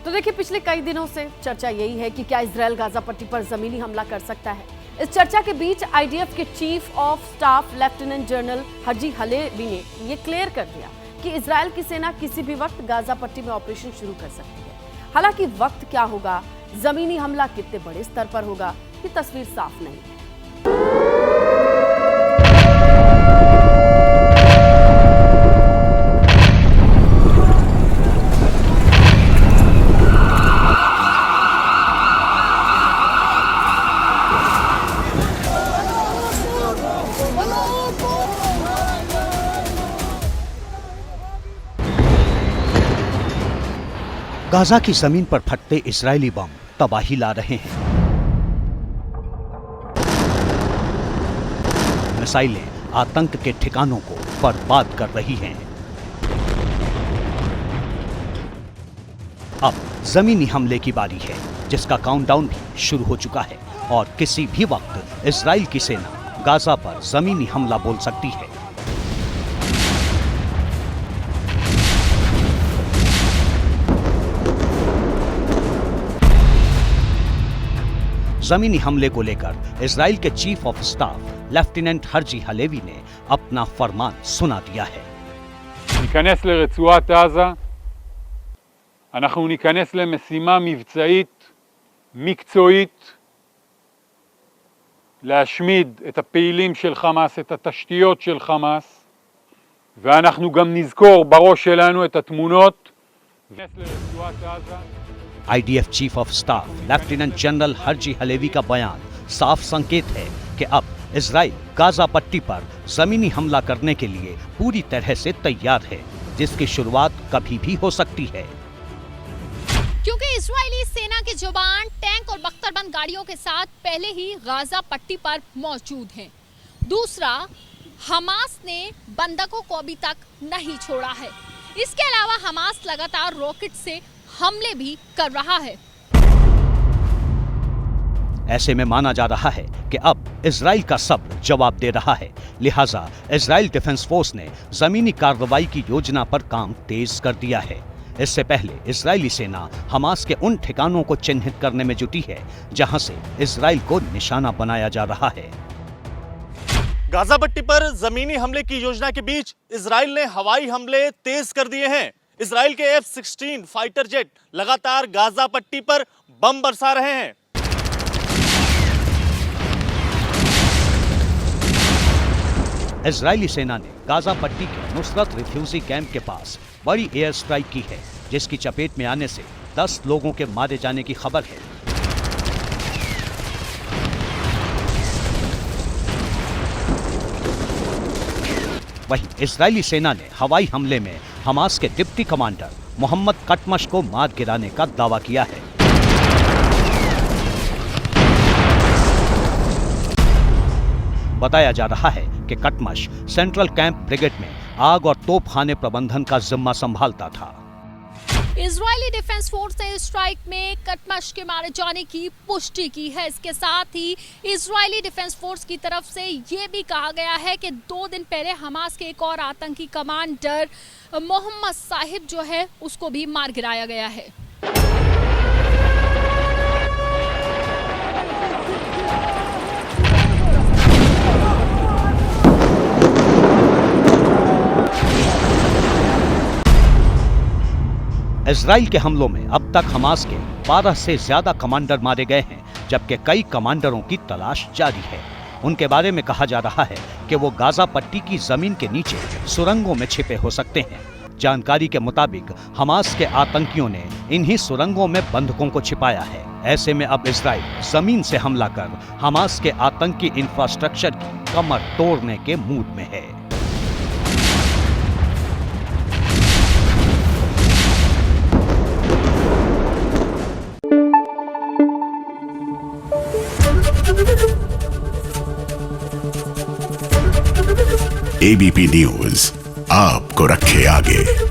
तो देखिए, पिछले कई दिनों से चर्चा यही है कि क्या इजरायल गाजा पट्टी पर जमीनी हमला कर सकता है। इस चर्चा के बीच आईडीएफ के chief of staff lieutenant general Herzi Halevi ने ये क्लियर कर दिया कि इजरायल की सेना किसी भी वक्त गाजा पट्टी में ऑपरेशन शुरू कर सकती है। हालांकि वक्त क्या होगा, जमीनी हमला कितने बड़े स्तर पर होगा, ये तस्वीर साफ नहीं है। गाजा की जमीन पर फटते इजरायली बम तबाही ला रहे हैं। मिसाइलें आतंक के ठिकानों को बर्बाद कर रही हैं। अब जमीनी हमले की बारी है, जिसका काउंटडाउन भी शुरू हो चुका है और किसी भी वक्त इजराइल की सेना गाजा पर जमीनी हमला बोल सकती है। जमीनी हमले को लेकर इजराइल के chief of staff lieutenant Herzi Halevi ने अपना फरमान सुना दिया है। ניכנס לרצועת עזה, אנחנו ניכנס למשימה מבצעית, מקצועית, להשמיד את הפעילים של חמאס, את התשתיות של חמאס, ואנחנו גם נזכור בראש שלנו את התמונות. ניכנס לרצועת עזה. IDF chief of staff lieutenant general Herzi Halevi का बयान साफ संकेत है कि अब इजराइल गाजा पट्टी पर जमीनी हमला करने के लिए पूरी तरह से तैयार है, जिसकी शुरुआत कभी भी हो सकती है। क्योंकि इजरायली सेना के जवान टैंक और बख्तरबंद गाड़ियों के साथ पहले ही गाजा पट्टी पर मौजूद हैं। दूसरा, हमास ने बंधकों को अभी तक नहीं छोड़ा है। इसके अलावा हमास लगातार रॉकेट से हमले भी कर रहा है। ऐसे में माना जा रहा है कि अब इजराइल का सब्र जवाब दे रहा है, लिहाजा इजराइल डिफेंस फोर्स ने जमीनी कार्रवाई की योजना पर काम तेज कर दिया है। इससे पहले इजरायली सेना हमास के उन ठिकानों को चिन्हित करने में जुटी है जहां से इजराइल को निशाना बनाया जा रहा है। गाजा पट्टी पर जमीनी हमले की योजना के बीच इजराइल ने हवाई हमले तेज कर दिए हैं। इजराइल के F-16 फाइटर जेट लगातार गाजा पट्टी पर बम बरसा रहे हैं। इजरायली सेना ने गाजा पट्टी के नुसरत रिफ्यूजी कैंप के पास बड़ी एयर स्ट्राइक की है, जिसकी चपेट में आने से 10 लोगों के मारे जाने की खबर है। वहीं इजरायली सेना ने हवाई हमले में हमास के डिप्टी कमांडर मोहम्मद कटमश को मार गिराने का दावा किया है। बताया जा रहा है कि कटमश सेंट्रल कैंप ब्रिगेड में आग और तोपखाने प्रबंधन का जिम्मा संभालता था। इजरायली डिफेंस फोर्स ने स्ट्राइक में कटमश के मारे जाने की पुष्टि की है। इसके साथ ही इजरायली डिफेंस फोर्स की तरफ से ये भी कहा गया है कि 2 दिन पहले हमास के एक और आतंकी कमांडर मोहम्मद साहिब जो है उसको भी मार गिराया गया है। इजराइल के हमलों में अब तक हमास के 12 से ज्यादा कमांडर मारे गए हैं, जबकि कई कमांडरों की तलाश जारी है। उनके बारे में कहा जा रहा है कि वो गाजा पट्टी की जमीन के नीचे सुरंगों में छिपे हो सकते हैं। जानकारी के मुताबिक हमास के आतंकियों ने इन्हीं सुरंगों में बंधकों को छिपाया है। ऐसे में अब इजराइल जमीन से हमला कर हमास के आतंकी इंफ्रास्ट्रक्चर की कमर तोड़ने के मूड में है। एबीपी न्यूज आपको रखे आगे।